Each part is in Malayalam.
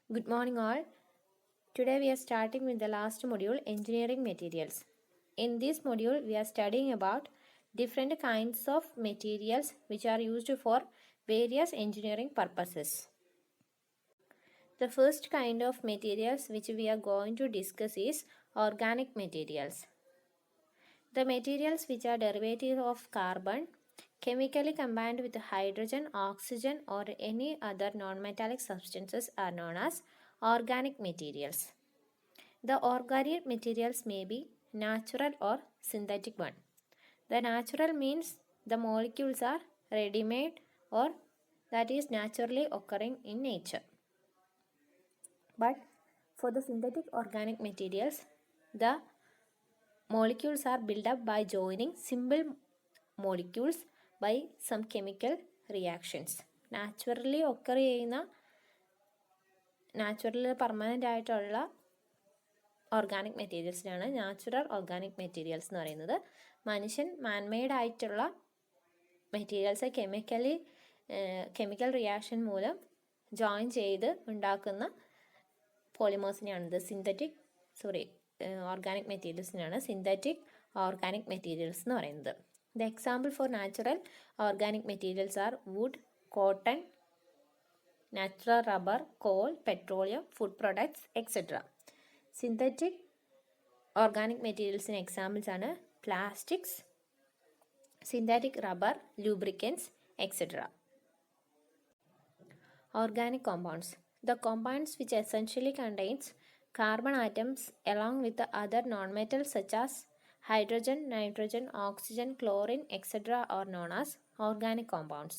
Good morning, all. Today we are starting with the last module, engineering materials. In this module, we are studying about different kinds of materials which are used for various engineering purposes. The first kind of materials which we are going to discuss is organic materials. The materials which are derivative of carbon, chemically combined with hydrogen, oxygen, or any other non-metallic substances are known as organic materials. The organic materials may be natural or synthetic one. The natural means the molecules are ready-made or that is naturally occurring in nature. But for the synthetic organic materials, the molecules are built up by joining simple molecules by some chemical reactions. Naturally occur ചെയ്യുന്ന നാച്ചുറൽ പെർമനൻ്റ് ആയിട്ടുള്ള ഓർഗാനിക് മെറ്റീരിയൽസിനാണ് നാച്ചുറൽ ഓർഗാനിക് മെറ്റീരിയൽസ് എന്ന് പറയുന്നത്. മനുഷ്യൻ മാൻമെയ്ഡ് ആയിട്ടുള്ള മെറ്റീരിയൽസ് കെമിക്കൽ റിയാക്ഷൻ മൂലം ജോയിൻ ചെയ്ത് ഉണ്ടാക്കുന്ന പോളിമേഴ്സിനെയാണ് ഓർഗാനിക് മെറ്റീരിയൽസിനാണ് സിന്തറ്റിക് ഓർഗാനിക് മെറ്റീരിയൽസ് എന്ന് പറയുന്നത്. The example for natural organic materials are wood, cotton, natural rubber, coal, petroleum, food products, etc. Synthetic organic materials in examples are plastics, synthetic rubber, lubricants, etc. Organic compounds. The compounds which essentially contains carbon atoms along with the other non-metals such as hydrogen, nitrogen, oxygen, chlorine, etc. are known as organic compounds.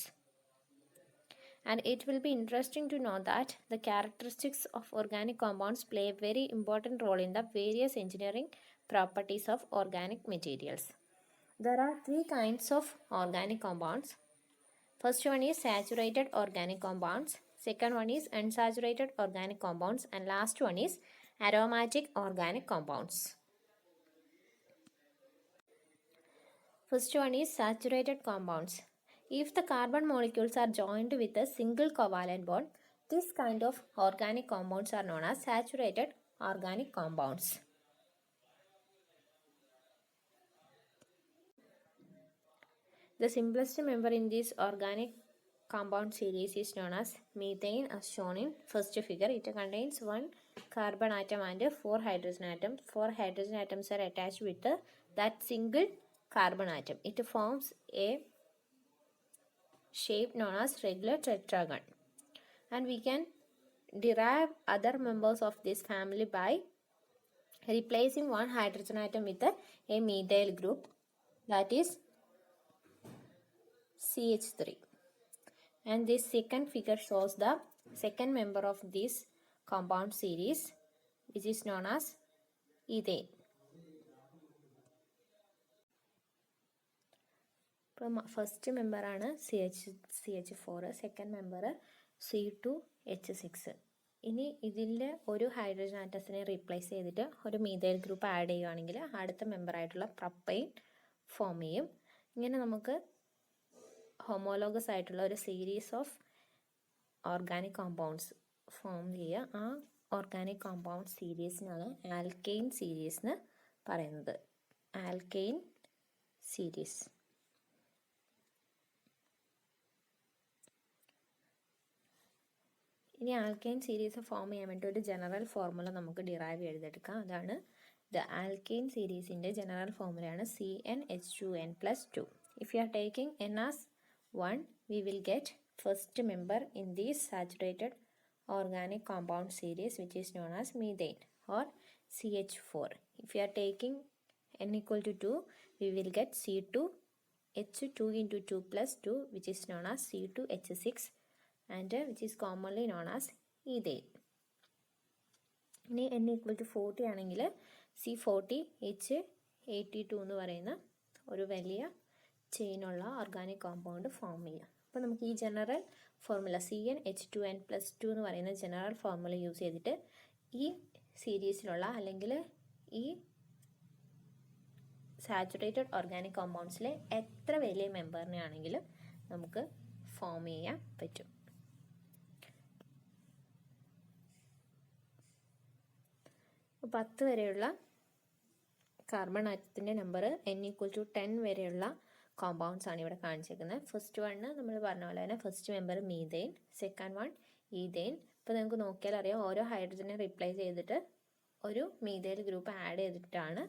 And it will be interesting to know that the characteristics of organic compounds play a very important role in the various engineering properties of organic materials. There are three kinds of organic compounds. First one is saturated organic compounds. Second one is unsaturated organic compounds. And last one is aromatic organic compounds. First one is saturated compounds. If the carbon molecules are joined with a single covalent bond, this kind of organic compounds are known as saturated organic compounds. The simplest member in this organic compound series is known as methane, as shown in first figure. It contains one carbon atom and 4 hydrogen atoms. 4 hydrogen atoms are attached with that single carbon atom. It forms a shape known as regular tetragon. And we can derive other members of this family by replacing one hydrogen atom with a methyl group, that is CH3. And this second figure shows the second member of this compound series, which is known as ethane. First മെമ്പറാണ് CH4, സെക്കൻഡ് മെമ്പർ C2H6. ഇനി ഇതിൻ്റെ ഒരു ഹൈഡ്രജൻ ആറ്റത്തിനെ റീപ്ലേസ് ചെയ്തിട്ട് ഒരു മീഥൈൽ ഗ്രൂപ്പ് ആഡ് ചെയ്യുകയാണെങ്കിൽ അടുത്ത മെമ്പറായിട്ടുള്ള പ്രൊപ്പൈൻ ഫോം ചെയ്യും. ഇങ്ങനെ നമുക്ക് ഹോമോലോഗസ് ആയിട്ടുള്ള ഒരു series of organic compounds form ചെയ്യുക. ആ ഓർഗാനിക് കോമ്പൗണ്ട് സീരീസിനാണ് ആൽക്കെയിൻ സീരീസ് എന്ന് പറയുന്നത്. Alkane series. ഇനി ആൽക്കെയിൻ സീരീസ് ഫോം ചെയ്യാൻ വേണ്ടി ഒരു ജനറൽ ഫോർമുല നമുക്ക് ഡിറൈവ് ചെയ്തെടുക്കാം. അതാണ് ദ ആൽക്കെയിൻ സീരീസിൻ്റെ ജനറൽ ഫോർമുലയാണ് CnH2n+2. If you are taking n as 1, we will get first member in this saturated organic compound series, which is known as methane or CH4. If you are taking n equal to 2, we will get C2H2 into 2 plus 2, which is known as C2H6 and which is commonly known as ethane. ഇനി n equal to 40 ആണെങ്കിൽ C40H82 എന്ന് പറയുന്ന ഒരു വലിയ ചെയിനുള്ള ഓർഗാനിക് കോമ്പൗണ്ട് ഫോം ചെയ്യുക. അപ്പോൾ നമുക്ക് ഈ ജനറൽ ഫോർമുല CnH2n+2 എന്ന് പറയുന്ന ജനറൽ ഫോർമുല യൂസ് ചെയ്തിട്ട് ഈ സീരീസിലുള്ള അല്ലെങ്കിൽ ഈ സാച്ചുറേറ്റഡ് ഓർഗാനിക് കോമ്പൗണ്ട്സിലെ എത്ര വലിയ മെമ്പറിനെ ആണെങ്കിലും നമുക്ക് ഫോം ചെയ്യാൻ പറ്റും. 10 വരെയുള്ള കാർബൺ ആറ്റത്തിൻ്റെ നമ്പർ n=10 വരെയുള്ള കോമ്പൗണ്ട്സ് ആണ് ഇവിടെ കാണിച്ചിരിക്കുന്നത്. ഫസ്റ്റ് വണ്ണ് നമ്മൾ പറഞ്ഞ പോലെ തന്നെ first member methane, second one ethane. ഇപ്പോൾ നിങ്ങൾക്ക് നോക്കിയാൽ അറിയാം ഓരോ ഹൈഡ്രജനെ റീപ്ലേസ് ചെയ്തിട്ട് ഒരു മീഥൈൽ ഗ്രൂപ്പ് ആഡ് ചെയ്തിട്ടാണ്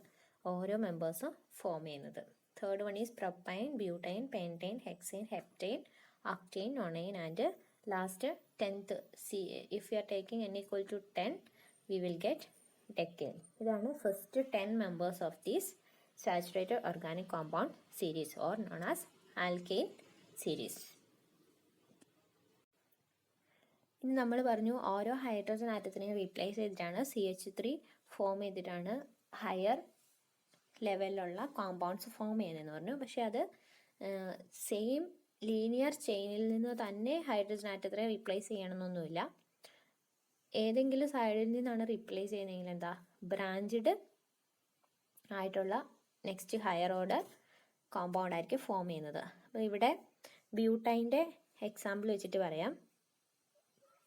ഓരോ മെമ്പേഴ്സും ഫോം ചെയ്യുന്നത്. Third one is propyne, butyne, pentane, hexyne, heptyne, octane, nonane, and last 10th if you are taking n=10 we will get decane. ഇതാണ് first 10 members of this saturated organic compound series or known as alkane series. ഇനി നമ്മൾ പറഞ്ഞു ഓരോ ഹൈഡ്രജൻ ആറ്റത്തിനെയും റീപ്ലേസ് ചെയ്തിട്ടാണ് CH3 ഫോം ചെയ്തിട്ടാണ് ഹയർ ലെവലിലുള്ള കോമ്പൗണ്ട്സ് ഫോം ചെയ്യുന്നതെന്ന് പറഞ്ഞു. പക്ഷേ അത് സെയിം ലീനിയർ ചെയിനിൽ നിന്ന് തന്നെ ഹൈഡ്രജൻ ആറ്റത്തിനെ റീപ്ലേസ് ചെയ്യണമെന്നൊന്നുമില്ല. ഏതെങ്കിലും സൈഡിൽ നിന്നാണ് റീപ്ലേസ് ചെയ്യുന്നതെങ്കിൽ എന്താ ബ്രാഞ്ചഡ് ആയിട്ടുള്ള നെക്സ്റ്റ് ഹയർ ഓർഡർ കോമ്പൗണ്ട് ആയിരിക്കും ഫോം ചെയ്യുന്നത്. അപ്പോൾ ഇവിടെ ബ്യൂട്ടൈൻ്റെ എക്സാമ്പിൾ വെച്ചിട്ട് പറയാം.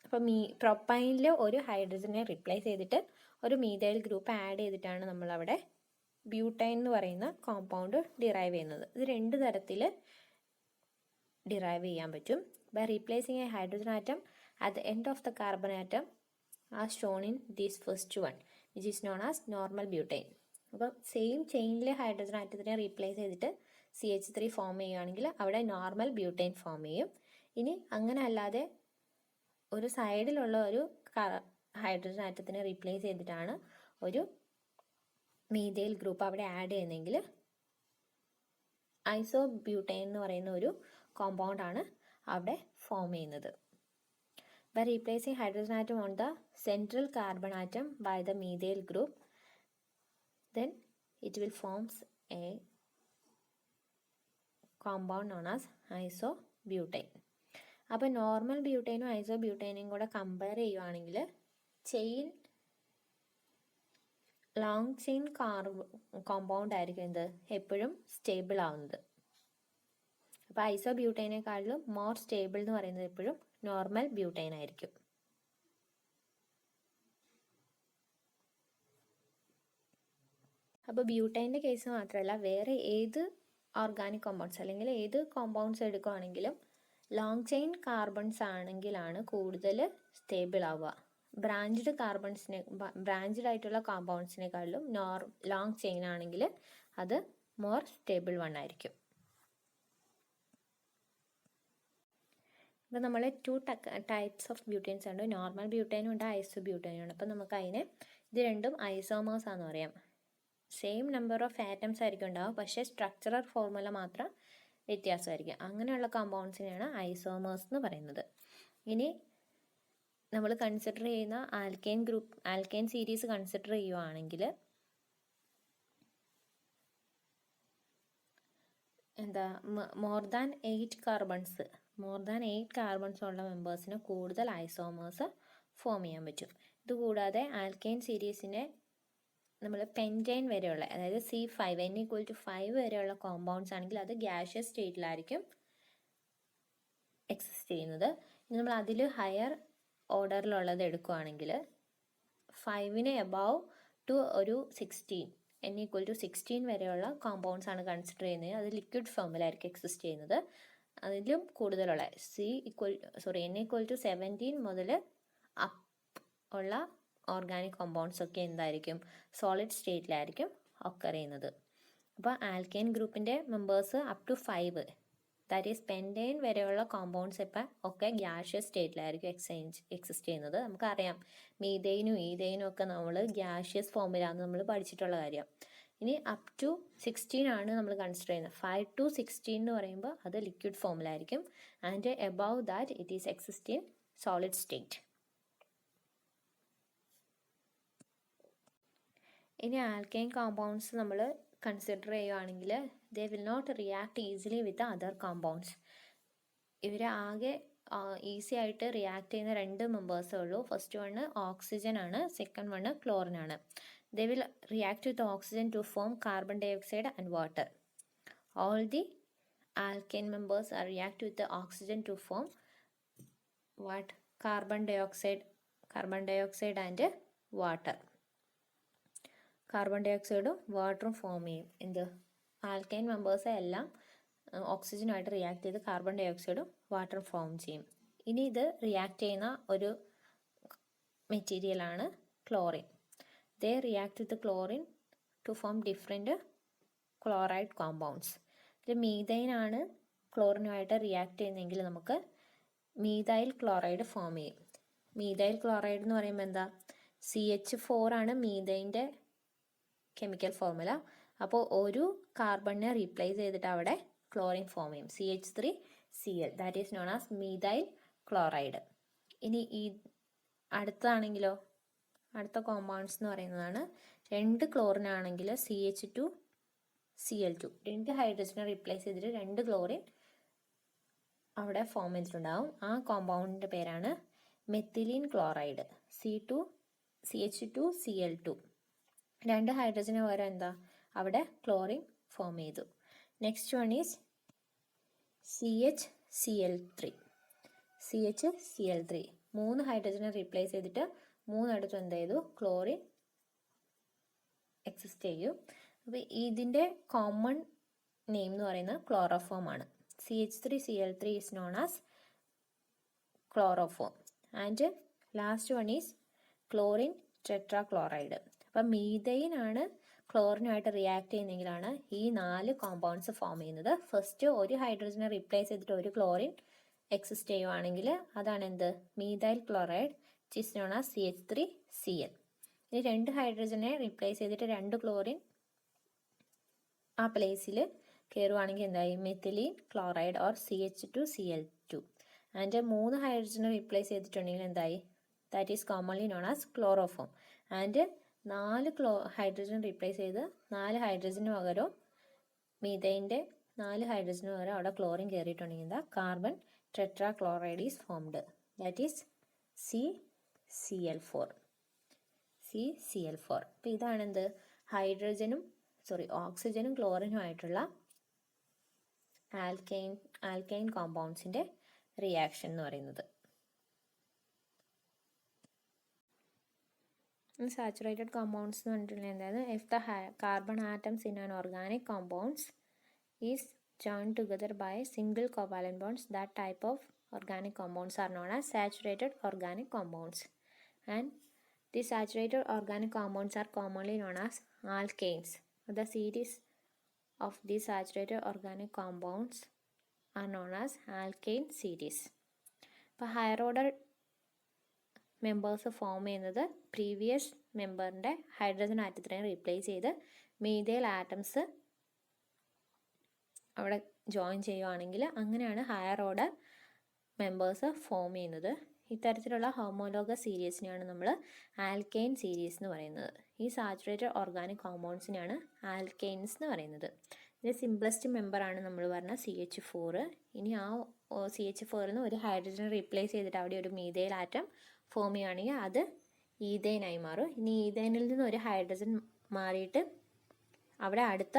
അപ്പോൾ പ്രൊപ്പൈനിൽ ഒരു ഹൈഡ്രജനെ റീപ്ലേസ് ചെയ്തിട്ട് ഒരു മീഥൈൽ ഗ്രൂപ്പ് ആഡ് ചെയ്തിട്ടാണ് നമ്മളവിടെ ബ്യൂട്ടൈൻ എന്ന് പറയുന്ന കോമ്പൗണ്ട് ഡിറൈവ് ചെയ്യുന്നത്. ഇത് രണ്ട് തരത്തിൽ ഡിറൈവ് ചെയ്യാൻ പറ്റും. By replacing a hydrogen atom at the end of the carbon atom as shown in this first one which is known as normal butane. അപ്പോൾ സെയിം ചെയിനിലെ ഹൈഡ്രജൻ ആറ്റത്തിനെ റീപ്ലേസ് ചെയ്തിട്ട് CH3 ഫോം ചെയ്യുകയാണെങ്കിൽ അവിടെ നോർമൽ ബ്യൂട്ടൈൻ ഫോം ചെയ്യും. ഇനി അങ്ങനെ അല്ലാതെ ഒരു സൈഡിലുള്ള ഒരു ഹൈഡ്രജൻ ആറ്റത്തിനെ റീപ്ലേസ് ചെയ്തിട്ടാണ് ഒരു മീഥൈൽ ഗ്രൂപ്പ് അവിടെ ആഡ് ചെയ്യുന്നതെങ്കിൽ ഐസോബ്യൂട്ടൈൻ എന്ന് പറയുന്ന ഒരു കോമ്പൗണ്ട് ആണ് അവിടെ ഫോം ചെയ്യുന്നത്. By replacing hydrogen atom on the central carbon atom by the methyl group then it will forms a compound known as isobutane. അപ്പോൾ നോർമൽ ബ്യൂട്ടൈനും ഐസോബ്യൂട്ടൈനും കൂടെ കമ്പയർ ചെയ്യുവാണെങ്കിൽ ചെയിൻ ലോങ് ചെയിൻ കോമ്പൗണ്ട് ആയിരിക്കും എന്ത് എപ്പോഴും സ്റ്റേബിൾ ആവുന്നത്. അപ്പോൾ ഐസോബ്യൂട്ടൈനേക്കാളും മോർ സ്റ്റേബിൾ എന്ന് പറയുന്നത് എപ്പോഴും നോർമൽ ബ്യൂട്ടൈൻ ആയിരിക്കും. അപ്പോൾ ബ്യൂട്ടൈൻ്റെ കേസ് മാത്രമല്ല വേറെ ഏത് ഓർഗാനിക് കോമ്പൗണ്ട്സ് അല്ലെങ്കിൽ ഏത് കോമ്പൗണ്ട്സ് എടുക്കുകയാണെങ്കിലും ലോങ് ചെയിൻ കാർബൺസ് ആണെങ്കിലാണ് കൂടുതൽ സ്റ്റേബിൾ ആവുക. ബ്രാഞ്ചഡ് ആയിട്ടുള്ള കോമ്പൗണ്ട്സിനെക്കാളും ലോങ് ചെയിൻ ആണെങ്കിൽ അത് മോർ സ്റ്റേബിൾ വൺ ആയിരിക്കും. ഇപ്പോൾ നമ്മൾ 2 ടൈപ്സ് ഓഫ് ബ്യൂട്ടൈൻസ് ഉണ്ട്. നോർമൽ ബ്യൂട്ടൈനും ഉണ്ട്, ഐസോബ്യൂട്ടൈനും ഉണ്ട്. അപ്പോൾ നമുക്ക് അതിനെ ഇത് രണ്ടും ഐസോമേഴ്സ് ആണെന്ന് പറയാം. സെയിം നമ്പർ ഓഫ് ആറ്റംസ് ആയിരിക്കും ഉണ്ടാവും, പക്ഷേ സ്ട്രക്ചറൽ ഫോർമുല മാത്രം വ്യത്യാസമായിരിക്കും. അങ്ങനെയുള്ള കോമ്പൗണ്ട്സിനെയാണ് ഐസോമേഴ്സ് എന്ന് പറയുന്നത്. ഇനി നമ്മൾ കൺസിഡർ ചെയ്യുന്ന ആൽക്കൈൻ സീരീസ് കൺസിഡർ ചെയ്യുവാണെങ്കിൽ എന്താ മോർ ദാൻ 8 കാർബൺസ് ഉള്ള മെമ്പേഴ്സിന് കൂടുതൽ ഐസോമേഴ്സ് ഫോം ചെയ്യാൻ പറ്റും. ഇതുകൂടാതെ ആൽക്കൈൻ സീരീസിനെ നമ്മൾ പെൻറ്റൈൻ വരെയുള്ള അതായത് C5 n=5 വരെയുള്ള കോമ്പൗണ്ട്സ് ആണെങ്കിൽ അത് ഗ്യാഷ്യസ് സ്റ്റേറ്റിലായിരിക്കും എക്സിസ്റ്റ് ചെയ്യുന്നത്. ഇനി നമ്മൾ അതിൽ ഹയർ ഓർഡറിലുള്ളത് എടുക്കുകയാണെങ്കിൽ 5ന് എബവ് ടു ഒരു 16 n=16 വരെയുള്ള കോമ്പൗണ്ട്സ് ആണ് കൺസിഡർ ചെയ്യുന്നത്. അത് ലിക്വിഡ് ഫോമിലായിരിക്കും എക്സിസ്റ്റ് ചെയ്യുന്നത്. അതിലും കൂടുതലുള്ള n=17 മുതൽ അപ്പ് ഉള്ള ഓർഗാനിക് കോമ്പൗണ്ട്സ് ഒക്കെ എന്തായിരിക്കും സോളിഡ് സ്റ്റേറ്റിലായിരിക്കും ഒക്കർ ചെയ്യുന്നത്. അപ്പോൾ ആൽക്കൈൻ ഗ്രൂപ്പിൻ്റെ members up to 5 that is pentane വരെയുള്ള കോമ്പൗണ്ട്സ് ഇപ്പം ഒക്കെ ഗ്യാഷ്യസ് സ്റ്റേറ്റിലായിരിക്കും എക്സിസ്റ്റ് ചെയ്യുന്നത്. നമുക്കറിയാം മീഥൈനും ഈഥൈനും ഒക്കെ നമ്മൾ ഗ്യാഷ്യസ് ഫോമിലാണ് നമ്മൾ പഠിച്ചിട്ടുള്ള കാര്യം. ഇനി അപ് ടു 16 ആണ് നമ്മൾ കൺസിഡർ ചെയ്യുന്നത്. 5 to 16 എന്ന് പറയുമ്പോൾ അത് ലിക്വിഡ് ഫോമിലായിരിക്കും. And above that it is exist in solid state. ഇനി ആൽക്കൈൻ കോമ്പൗണ്ട്സ് നമ്മൾ കൺസിഡർ ചെയ്യുകയാണെങ്കിൽ they will not react easily with other compounds. ഇവർ ആകെ ഈസി ആയിട്ട് റിയാക്ട് ചെയ്യുന്ന 2 മെമ്പേഴ്സേ ഉള്ളൂ. ഫസ്റ്റ് വണ് ഓക്സിജൻ ആണ്, സെക്കൻഡ് വണ് ക്ലോറിൻ ആണ്. They will react with the oxygen to form carbon dioxide and water. All the alkane members are react with the oxygen to form what? Carbon dioxide and water. Carbon ഡൈ ഓക്സൈഡും വാട്ടറും ഫോം ചെയ്യും. എന്ത് ആൽക്കൈൻ മെമ്പേഴ്സ് എല്ലാം ഓക്സിജനുമായിട്ട് റിയാക്ട് ചെയ്ത് കാർബൺ ഡൈ ഓക്സൈഡും വാട്ടറും ഫോം ചെയ്യും. ഇനി ഇത് റിയാക്ട് ചെയ്യുന്ന ഒരു മെറ്റീരിയലാണ് chlorine. They react with chlorine to form different chloride compounds. ഇത് മീഥൈനാണ് ക്ലോറിനുമായിട്ട് റിയാക്ട് ചെയ്യുന്നതെങ്കിൽ നമുക്ക് മീഥൈൽ ക്ലോറൈഡ് ഫോം ചെയ്യും. മീഥൈൽ ക്ലോറൈഡ് എന്ന് പറയുമ്പോൾ എന്താ, CH4 ആണ് മീഥൈൻ്റെ കെമിക്കൽ ഫോർമുല. അപ്പോൾ ഒരു കാർബണിനെ റീപ്ലേസ് ചെയ്തിട്ട് അവിടെ ക്ലോറിൻ ഫോം ചെയ്യും, CH3Cl. That is known as methyl chloride. ഇനി ഈ അടുത്താണെങ്കിലോ, അടുത്ത കോമ്പൗണ്ട്സ് എന്ന് പറയുന്നതാണ് 2 ക്ലോറിൻ ആണെങ്കിൽ CH2Cl2, 2 ഹൈഡ്രജനെ റീപ്ലേസ് ചെയ്തിട്ട് 2 ക്ലോറിൻ അവിടെ ഫോം ചെയ്തിട്ടുണ്ടാവും. ആ കോമ്പൗണ്ടിൻ്റെ പേരാണ് മെത്തിലീൻ ക്ലോറൈഡ്, CH2Cl2. 2 ഹൈഡ്രജന് പകരം എന്താ അവിടെ ക്ലോറിൻ ഫോം ചെയ്തു. Next one is CHCl3. 3 ഹൈഡ്രജനെ റീപ്ലേസ് ചെയ്തിട്ട് 3 എന്ത് ചെയ്തു, ക്ലോറിൻ എക്സിസ്റ്റ് ചെയ്യും. അപ്പോൾ ഇതിൻ്റെ കോമൺ നെയിം എന്ന് പറയുന്നത് ക്ലോറോഫോം ആണ്. CH3Cl3 is known as chloroform. And last one is chlorine tetrachloride. അപ്പം മീഥൈൻ ആണ് ക്ലോറിനുമായിട്ട് റിയാക്ട് ചെയ്യുന്നെങ്കിലാണ് ഈ 4 കോമ്പൗണ്ട്സ് ഫോം ചെയ്യുന്നത്. ഫസ്റ്റ് ഒരു ഹൈഡ്രജനെ റീപ്ലേസ് ചെയ്തിട്ട് ഒരു ക്ലോറിൻ എക്സിസ്റ്റ് ചെയ്യുവാണെങ്കിൽ അതാണ് എന്ത്, methyl chloride, which is known as CH3Cl. ഇനി 2 ഹൈഡ്രജനെ റീപ്ലേസ് ചെയ്തിട്ട് 2 ക്ലോറിൻ ആ പ്ലേസിൽ കയറുവാണെങ്കിൽ എന്തായി, methylene chloride or CH2Cl2. And 3 ഹൈഡ്രജനെ റീപ്ലേസ് ചെയ്തിട്ടുണ്ടെങ്കിൽ എന്തായി, that is commonly known as chloroform. And 4 hydrogen replace ചെയ്ത് 4 ഹൈഡ്രജന് പകരം മീഥൈൻ്റെ 4 ഹൈഡ്രജന് പകരം അവിടെ ക്ലോറിൻ കയറിയിട്ടുണ്ടെങ്കിൽ എന്താ, carbon tetrachloride is formed, that is CCl4. അപ്പോൾ ഇതാണ് എന്ത്, ഓക്സിജനും ക്ലോറിനും ആയിട്ടുള്ള ആൽക്കൈൻ കോമ്പൗണ്ട്സിൻ്റെ റിയാക്ഷൻ എന്ന് പറയുന്നത്. സാച്ചുറേറ്റഡ് കോമ്പൗണ്ട്സ് എന്ന് പറഞ്ഞിട്ടുണ്ടെങ്കിൽ എന്താണ്, if the carbon atoms in an organic compounds is joined together by single covalent bonds, that type of organic compounds are known as saturated organic compounds. And these saturated organic compounds are commonly known as alkanes. The series of these saturated organic compounds are known as alkane series. ഇപ്പോൾ ഹയർ ഓർഡർ മെമ്പേഴ്സ് ഫോം ചെയ്യുന്നത് പ്രീവിയസ് മെമ്പറിൻ്റെ ഹൈഡ്രജൻ ആറ്റത്തിനെ റീപ്ലേസ് ചെയ്ത് മീഥൈൽ ആറ്റംസ് അവിടെ ജോയിൻ ചെയ്യുവാണെങ്കിൽ അങ്ങനെയാണ് ഹയർ ഓർഡർ മെമ്പേഴ്സ് ഫോം ചെയ്യുന്നത്. ഇത്തരത്തിലുള്ള ഹോമോലോഗസ് സീരീസിനെയാണ് നമ്മൾ ആൽക്കൈൻ സീരീസ് എന്ന് പറയുന്നത്. ഈ സാച്ചുറേറ്റഡ് ഓർഗാനിക് കോമ്പൗണ്ട്സിനെയാണ് ആൽക്കൈൻസ് എന്ന് പറയുന്നത്. ഇതിൻ്റെ സിംപ്ലസ്റ്റ് മെമ്പറാണ് നമ്മൾ പറഞ്ഞ CH4. ഇനി ആ CH4ന്ന് ഒരു ഹൈഡ്രജൻ റീപ്ലേസ് ചെയ്തിട്ട് അവിടെ ഒരു മീഥൈൽ ആറ്റം ഫോം ചെയ്യുകയാണെങ്കിൽ അത് ഈഥൈനായി മാറും. ഇനി ഈഥൈനിൽ നിന്ന് ഒരു ഹൈഡ്രജൻ മാറിയിട്ട് അവിടെ അടുത്ത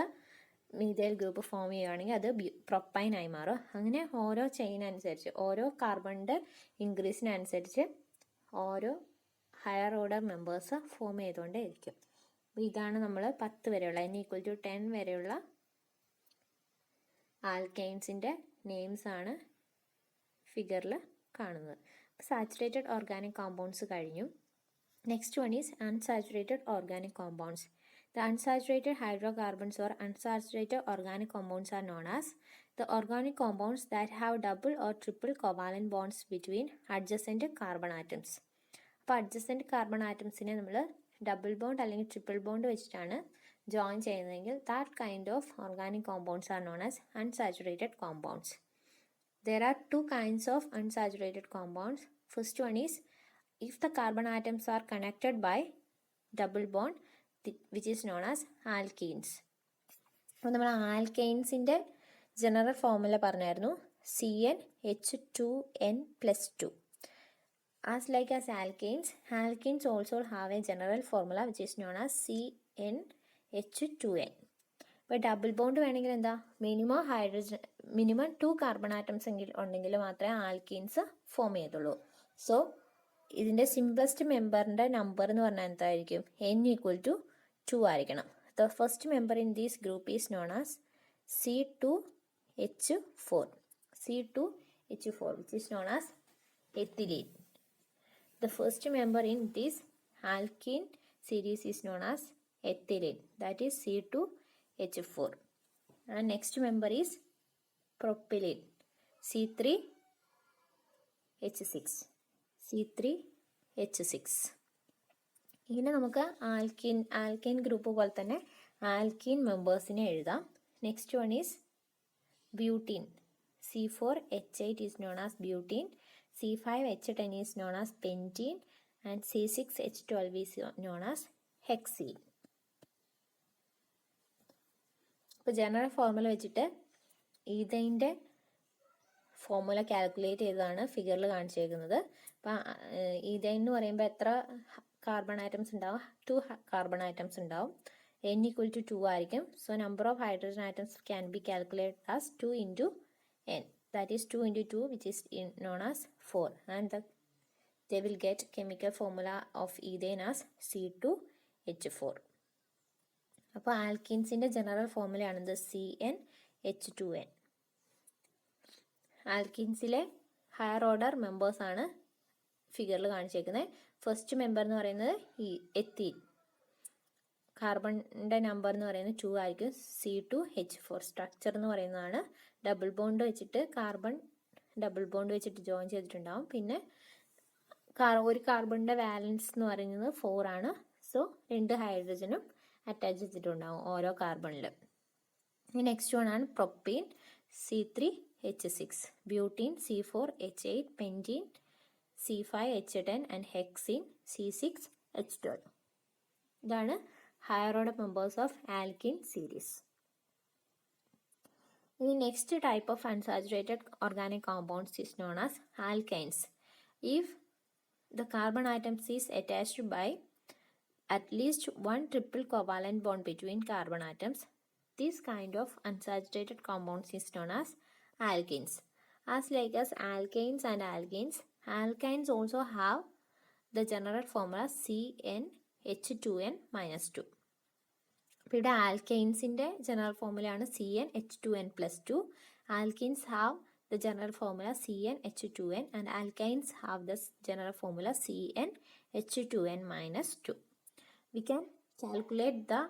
മീഥൈൽ ഗ്രൂപ്പ് ഫോം ചെയ്യുകയാണെങ്കിൽ അത് പ്രൊപ്പൈനായി മാറും. അങ്ങനെ ഓരോ ചെയിൻ അനുസരിച്ച്, ഓരോ കാർബണിൻ്റെ ഇൻക്രീസിനനുസരിച്ച് ഓരോ ഹയർ ഓർഡർ മെമ്പേഴ്സ് ഫോം ചെയ്തുകൊണ്ടേ ഇരിക്കും. അപ്പോൾ ഇതാണ് നമ്മൾ 10 വരെയുള്ള N=10 വരെയുള്ള ആൽക്കൈൻസിൻ്റെ നെയിംസ് ആണ് ഫിഗറിൽ കാണുന്നത്. സാച്ചുറേറ്റഡ് ഓർഗാനിക് കോമ്പൗണ്ട്സ് കഴിഞ്ഞു. Next one is unsaturated organic compounds. The unsaturated hydrocarbons or unsaturated organic compounds are known as the organic compounds that have double or triple covalent bonds between adjacent carbon atoms. അപ്പോൾ അഡ്ജസൻറ്റ് കാർബൺ ആറ്റംസിനെ നമ്മൾ ഡബിൾ ബോണ്ട് അല്ലെങ്കിൽ ട്രിപ്പിൾ ബോണ്ട് വെച്ചിട്ടാണ് ജോയിൻ ചെയ്യുന്നതെങ്കിൽ that kind of organic compounds R known as unsaturated compounds. There are 2 kinds of unsaturated compounds. First one is if the carbon atoms are connected by double bond, which is known as alkenes. അപ്പോൾ നമ്മൾ ആൽക്കൈൻസിൻ്റെ ജനറൽ ഫോർമുല പറഞ്ഞായിരുന്നു, CnH2n+2. As like as alkanes also have a general formula which is known as CnH2n. ഇപ്പോൾ ഡബിൾ ബോണ്ട് വേണമെങ്കിൽ എന്താ, മിനിമം 2 കാർബൺ ആറ്റംസ് ഉണ്ടെങ്കിൽ മാത്രമേ ആൽക്കീൻസ് ഫോം ചെയ്തുള്ളൂ. സോ ഇതിൻ്റെ സിംപ്ലസ്റ്റ് മെമ്പറിൻ്റെ നമ്പർ എന്ന് പറഞ്ഞാൽ എന്തായിരിക്കും, N=2. 2 ആയിരിക്കണം. The first member in this group is known as C2H4. C2H4, which is known as ethylene. The first member in this alkene series is known as ethylene, that is C2H4. And next member is propylene, C3H6. ഇങ്ങനെ നമുക്ക് ആൽക്കൈൻ ഗ്രൂപ്പ് പോലെ തന്നെ ആൽക്കീൻ മെമ്പേഴ്സിനെ എഴുതാം. Next one is butene. C4H8 is known as butene. C5H10 is known as pentene. And C6H12 is known as hexene. ഇപ്പോൾ ജനറൽ ഫോർമുല വെച്ചിട്ട് ഈഥൈൻ്റെ ഫോർമുല കാൽക്കുലേറ്റ് ചെയ്തതാണ് ഫിഗറിൽ കാണിച്ചേക്കുന്നത്. അപ്പം ഈഥൈൻ എന്ന് പറയുമ്പോൾ എത്ര കാർബൺ ആറ്റംസ് ഉണ്ടാവും? 2 കാർബൺ ആറ്റംസ് ഉണ്ടാവും. N equal to 2 ആയിരിക്കും. So number of hydrogen atoms can be calculate as 2 into N. That is 2 into 2, which is known as 4. And they will get chemical formula of ethane as C2H4. അപ്പോൾ ആൽക്കീൻസിൻ്റെ ജനറൽ ഫോർമുലയാണിത് CnH2n. ആൽക്കീൻസിലെ ഹയർ ഓർഡർ മെമ്പേഴ്സാണ് ഫിഗറിൽ കാണിച്ചേക്കുന്നത്. ഫസ്റ്റ് മെമ്പർ എന്ന് പറയുന്നത് ഈ എത്തീൻ. കാർബണിൻ്റെ നമ്പർ എന്ന് പറയുന്നത് 2 ആയിരിക്കും. C2H4. സ്ട്രക്ചർ എന്ന് പറയുന്നതാണ് ഡബിൾ ബോണ്ട് വെച്ചിട്ട് കാർബൺ ഡബിൾ ബോണ്ട് വെച്ചിട്ട് ജോയിൻ ചെയ്തിട്ടുണ്ടാവും. പിന്നെ ഒരു കാർബണിൻ്റെ വാലൻസ് എന്ന് പറയുന്നത് 4 ആണ്. സോ 2 ഹൈഡ്രജനും അറ്റാച്ച് ചെയ്തിട്ടുണ്ടാവും ഓരോ കാർബണിൽ. നെക്സ്റ്റ് വൺ ആണ് propene, C3H6. Butene, C4H8. പെൻറ്റീൻ, C5H10. And ഹെക്സീൻ, C6H12. ഇതാണ് higher order members of alkene series. The next type of unsaturated organic compounds is known as alkynes. If the carbon atoms is attached by at least one triple covalent bond between carbon atoms, this kind of unsaturated compounds is known as alkenes. As like as alkanes and alkenes, alkynes also have the general formula CnH2n-2. അപ്പോൾ ഇവിടെ ആൽക്കൈൻസിൻ്റെ ജനറൽ ഫോർമുലയാണ് CnH2n+2. Alkenes have the general formula CnH2n and alkynes have the general formula CnH2n-2. We can calculate the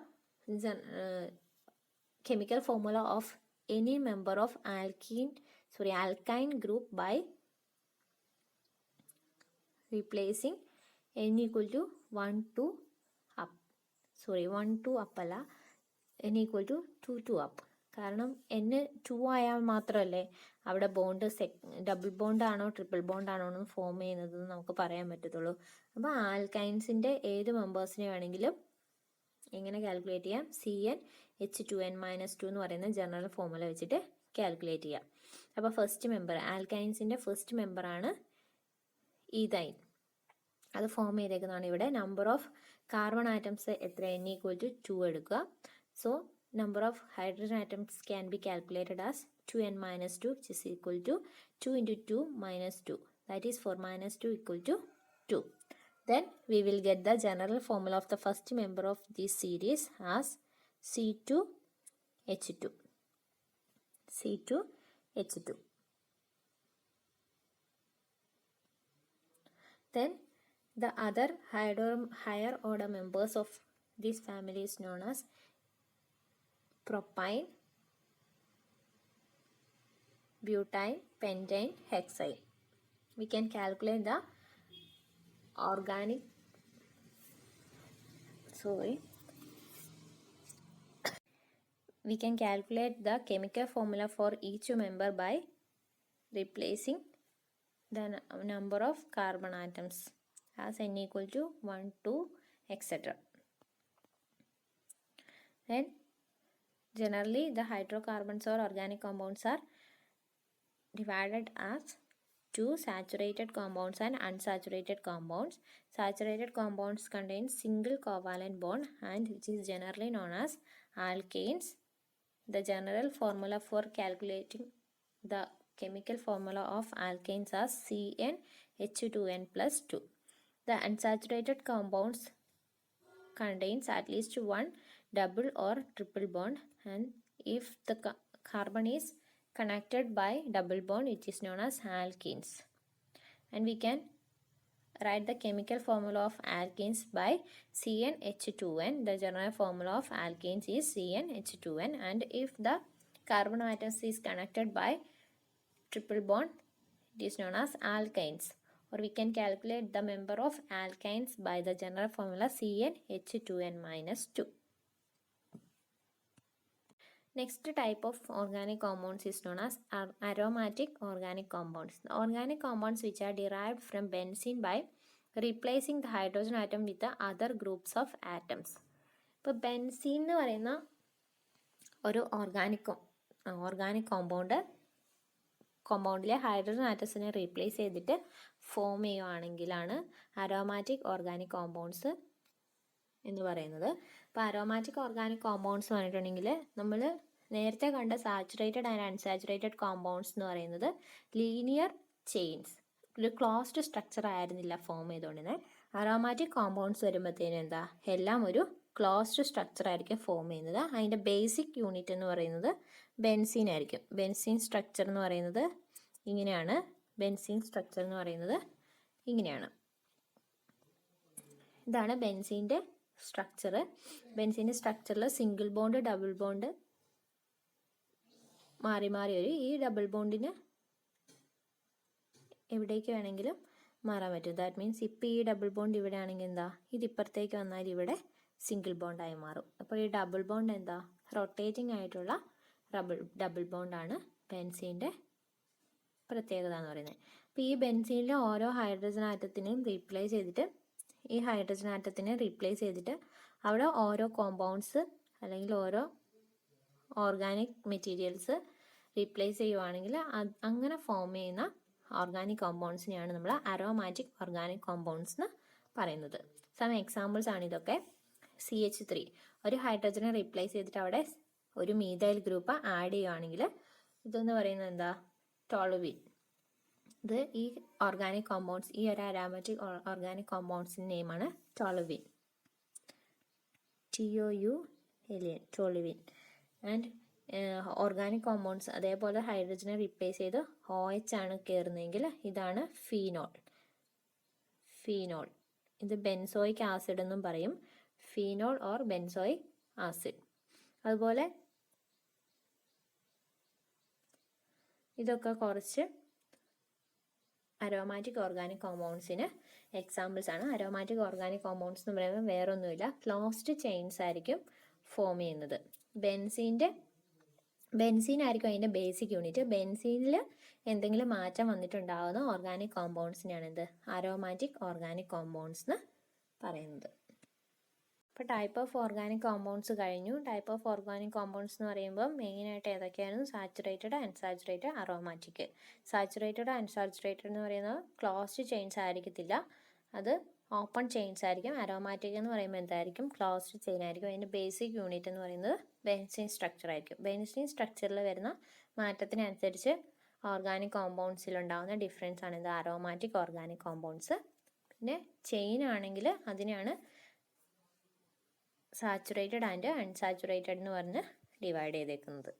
chemical formula of any member of alkyne group by replacing n equal to 1 to up. 1 to up അല്ല, n equal to 2 to up. കാരണം n 2 ആയാൽ മാത്രമല്ലേ അവിടെ ബോണ്ട് ഡബിൾ ബോണ്ട് ആണോ ട്രിപ്പിൾ ബോണ്ട് ആണോ എന്ന് ഫോം ചെയ്യുന്നത് നമുക്ക് പറയാൻ പറ്റത്തുള്ളൂ. അപ്പോൾ ആൽക്കൈൻസിൻ്റെ ഏത് മെമ്പേഴ്സിനെ വേണമെങ്കിലും എങ്ങനെ കാൽക്കുലേറ്റ് ചെയ്യാം? CnH2n-2 എന്ന് പറയുന്ന ജനറൽ ഫോർമുല വെച്ചിട്ട് കാൽക്കുലേറ്റ് ചെയ്യാം. അപ്പോൾ ഫസ്റ്റ് മെമ്പർ ആൽക്കൈൻസിൻ്റെ ഫസ്റ്റ് മെമ്പറാണ് ഈഥൈൻ. അത് ഫോം ചെയ്തേക്കുന്നതാണ് ഇവിടെ. നമ്പർ ഓഫ് കാർബൺ ആറ്റംസ് എത്ര? n equal to 2 എടുക്കുക. So number of hydrogen atoms can be calculated as 2n-2, which is equal to 2 into 2 minus 2. That is 4 minus 2 equal to 2. Then we will get the general formula of the first member of this series as C2H2. C2H2. Then the other higher order members of this family is known as propyne, butane, pentane, hexane. We can calculate the we can calculate the chemical formula for each member by replacing the number of carbon atoms as n equal to 1, 2, etc. Then generally the hydrocarbons or organic compounds are divided as 2 saturated compounds and unsaturated compounds. Saturated compounds contain single covalent bond and which is generally known as alkanes. The general formula for calculating the chemical formula of alkanes is CnH2n+2. The unsaturated compounds contains at least one double or triple bond, and if the carbon is connected by double bond, it is known as alkenes. And we can write the chemical formula of alkenes by CnH2n. The general formula of alkenes is CnH2n, and if the carbon atoms is connected by triple bond, it is known as alkynes. Or we can calculate the member of alkynes by the general formula CnH2n minus 2. Next type of organic compounds is known as aromatic organic compounds. The organic compounds which are derived from benzene by replacing the hydrogen atom with the other groups of atoms. ഇപ്പോൾ ബെൻസീൻ എന്ന് പറയുന്ന ഒരു ഓർഗാനിക് കോമ്പൗണ്ടിലെ ഹൈഡ്രജൻ ആറ്റംസിനെ റീപ്ലേസ് ചെയ്തിട്ട് ഫോം ചെയ്യുകയാണെങ്കിലാണ് അരോമാറ്റിക് ഓർഗാനിക് കോമ്പൗണ്ട്സ് എന്ന് പറയുന്നത്. അപ്പോൾ അരോമാറ്റിക് ഓർഗാനിക് കോമ്പൗണ്ട്സ് പറഞ്ഞിട്ടുണ്ടെങ്കിൽ നമ്മൾ നേരത്തെ കണ്ട സാച്ചുറേറ്റഡ് ആൻഡ് അൺസാച്ചുറേറ്റഡ് കോമ്പൗണ്ട്സ് എന്ന് പറയുന്നത് ലീനിയർ ചെയിൻസ്, ഒരു ക്ലോസ്ഡ് സ്ട്രക്ചർ ആയിരുന്നില്ല ഫോം ചെയ്തുകൊണ്ടിരുന്നത്. അരോമാറ്റിക് കോമ്പൗണ്ട്സ് വരുമ്പോഴത്തേനും എന്താ, എല്ലാം ഒരു ക്ലോസ്ഡ് സ്ട്രക്ചർ ആയിരിക്കും ഫോം ചെയ്യുന്നത്. അതിൻ്റെ ബേസിക് യൂണിറ്റ് എന്ന് പറയുന്നത് ബെൻസീൻ ആയിരിക്കും. ബെൻസീൻ സ്ട്രക്ചർ എന്ന് പറയുന്നത് ഇങ്ങനെയാണ്. ബെൻസീൻ സ്ട്രക്ചർ എന്ന് പറയുന്നത് ഇങ്ങനെയാണ്. ഇതാണ് ബെൻസീൻ്റെ സ്ട്രക്ചർ. ബെൻസീൻ്റെ സ്ട്രക്ചറിൽ സിംഗിൾ ബോണ്ട്, ഡബിൾ ബോണ്ട് മാറി മാറി വരും. ഈ ഡബിൾ ബോണ്ടിന് എവിടേക്ക് വേണമെങ്കിലും മാറാൻ പറ്റും. ദാറ്റ് മീൻസ് ഇപ്പോൾ ഈ ഡബിൾ ബോണ്ട് ഇവിടെ ആണെങ്കിൽ എന്താ, ഇതിപ്പുറത്തേക്ക് വന്നാൽ ഇവിടെ സിംഗിൾ ബോണ്ടായി മാറും. അപ്പോൾ ഈ ഡബിൾ ബോണ്ട് എന്താ, റൊട്ടേറ്റിംഗ് ആയിട്ടുള്ള ഡബിൾ ബോണ്ടാണ് ബെൻസീൻ്റെ പ്രത്യേകത എന്ന് പറയുന്നത്. അപ്പോൾ ഈ ബെൻസീനിലെ ഓരോ ഹൈഡ്രജൻ ആറ്റത്തിനെയും റീപ്ലേസ് ചെയ്തിട്ട് അവിടെ ഓരോ കോമ്പൗണ്ട്സ് അല്ലെങ്കിൽ ഓരോ ഓർഗാനിക് മെറ്റീരിയൽസ് റീപ്ലേസ് ചെയ്യുവാണെങ്കിൽ അങ്ങനെ ഫോം ചെയ്യുന്ന ഓർഗാനിക് കോമ്പൗണ്ട്സിനെയാണ് നമ്മൾ അരോമാറ്റിക് ഓർഗാനിക് കോമ്പൗണ്ട്സ് എന്ന് പറയുന്നത്. സം എക്സാമ്പിൾസ് ആണ് ഇതൊക്കെ. CH3 ഒരു ഹൈഡ്രജനെ റീപ്ലേസ് ചെയ്തിട്ട് അവിടെ ഒരു മീഥൈൽ ഗ്രൂപ്പ് ആഡ് ചെയ്യുകയാണെങ്കിൽ ഇതെന്ന് പറയുന്നത് എന്താ, ടോളുവിൻ. ഇത് ഈ ഓർഗാനിക് കോമ്പൗണ്ട്സ്, ഈ ഒരു അരോമാറ്റിക് ഓർഗാനിക് കോമ്പൗണ്ട്സിൻ്റെ നെയിമാണ് toluene. TOULN, toluene. And organic compounds അതേപോലെ ഹൈഡ്രജനെ റീപ്ലേസ് ചെയ്ത് OH ആണ് കയറുന്നതെങ്കിൽ ഇതാണ് ഫീനോൾ. ഇത് ബെൻസോയിക് ആസിഡ് എന്നും പറയും. Phenol or benzoic acid. അതുപോലെ ഇതൊക്കെ കുറച്ച് അരോമാറ്റിക് ഓർഗാനിക് കോമ്പൗണ്ട്സിന് എക്സാമ്പിൾസ് ആണ്. അരോമാറ്റിക് ഓർഗാനിക് കോമ്പൗണ്ട്സ് എന്ന് പറയുമ്പോൾ വേറൊന്നുമില്ല, ക്ലോസ്ഡ് ചെയിൻസ് ആയിരിക്കും ഫോം ചെയ്യുന്നത്. ബെൻസീൻ ആയിരിക്കും അതിൻ്റെ ബേസിക് യൂണിറ്റ്. ബെൻസീനിൽ എന്തെങ്കിലും മാറ്റം വന്നിട്ടുണ്ടാകുന്ന ഓർഗാനിക് കോമ്പൗണ്ട്സിനാണ് എന്ത്, അരോമാറ്റിക് ഓർഗാനിക് കോമ്പൗണ്ട്സ് എന്ന് പറയുന്നത്. ഇപ്പോൾ ടൈപ്പ് ഓഫ് ഓർഗാനിക് കോമ്പൗണ്ട്സ് കഴിഞ്ഞു. ടൈപ്പ് ഓഫ് ഓർഗാനിക് കോമ്പൗണ്ട്സ് എന്ന് പറയുമ്പോൾ മെയിനായിട്ട് ഏതൊക്കെയായിരുന്നു, saturated, unsaturated, aromatic. Saturated, unsaturated എന്ന് പറയുന്നത് ക്ലോസ്ഡ് ചെയിൻസ് ആയിരിക്കത്തില്ല, അത് ഓപ്പൺ ചെയിൻസ് ആയിരിക്കും. അരോമാറ്റിക് എന്ന് പറയുമ്പോൾ എന്തായിരിക്കും, ക്ലോസ്ഡ് ചെയിൻ ആയിരിക്കും. അതിൻ്റെ ബേസിക് യൂണിറ്റ് എന്ന് പറയുന്നത് ബെൻസീൻ സ്ട്രക്ചർ ആയിരിക്കും. ബെൻസീൻ സ്ട്രക്ചറിൽ വരുന്ന മാറ്റത്തിനനുസരിച്ച് ഓർഗാനിക് കോമ്പൗണ്ട്സിലുണ്ടാകുന്ന ഡിഫറൻസ് ആണ് ഇത് അരോമാറ്റിക് ഓർഗാനിക് കോമ്പൗണ്ട്സ്. പിന്നെ ചെയിൻ ആണെങ്കിൽ അതിനെയാണ് സാച്ചുറേറ്റഡ് ആൻഡ് അൺസാച്ചുറേറ്റഡ് എന്ന് പറഞ്ഞ് ഡിവൈഡ് ചെയ്തേക്കുന്നത്.